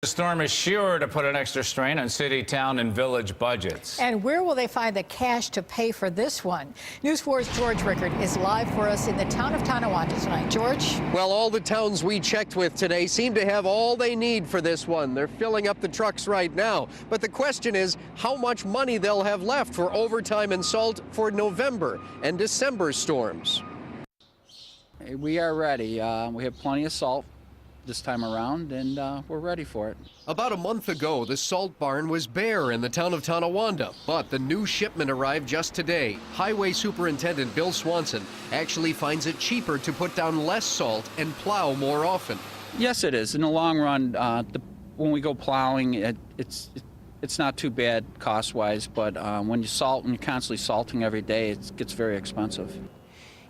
The storm is sure to put an extra strain on city, town, and village budgets. And where will they find the cash to pay for this one? News 4's George Rickard is live for us in the town of Tonawanda tonight. George? Well, all the towns we checked with today seem to have all they need for this one. They're filling up the trucks right now. But the question is how much money they'll have left for overtime and salt for November and December storms. We are ready. We have plenty of salt this time around, and we're ready for it. About a month ago, the salt barn was bare in the town of Tonawanda, but the new shipment arrived just today. Highway Superintendent Bill Swanson actually finds it cheaper to put down less salt and plow more often. Yes, it is. In the long run, when we go plowing, it's not too bad cost-wise, but when you salt and you're constantly salting every day, it gets very expensive.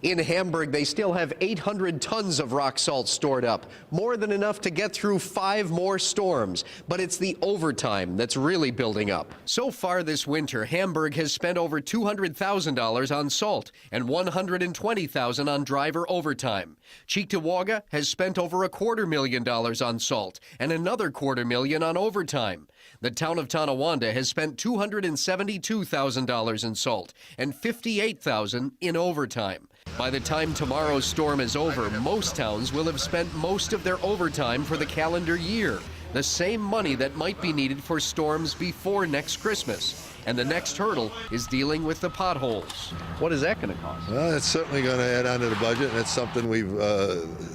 In Hamburg, they still have 800 tons of rock salt stored up, more than enough to get through 5 more storms. But it's the overtime that's really building up. So far this winter, Hamburg has spent over $200,000 on salt and $120,000 on driver overtime. Cheektowaga has spent over $250,000 on salt and another $250,000 on overtime. The town of Tonawanda has spent $272,000 in salt and $58,000 in overtime. By the time tomorrow's storm is over, most towns will have spent most of their overtime for the calendar year, the same money that might be needed for storms before next Christmas. And the next hurdle is dealing with the potholes. What is that going to cost? Well, it's certainly going to add on to the budget, and it's something we've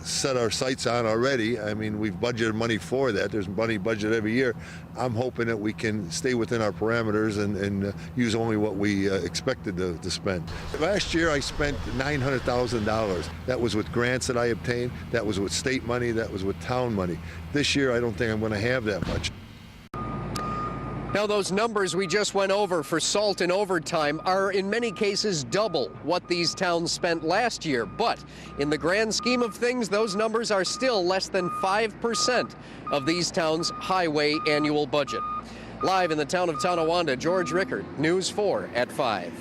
set our sights on already. I mean, we've budgeted money for that. There's money budgeted every year. I'm hoping that we can stay within our parameters and use only what we expected to spend. Last year, I spent $900,000. That was with grants that I obtained. That was with state money. That was with town money. This year, I don't think I'm going to have that much. Now, those numbers we just went over for salt and overtime are in many cases double what these towns spent last year. But in the grand scheme of things, those numbers are still less than 5% of these towns' highway annual budget. Live in the town of Tonawanda, George Rickard, News 4 at 5.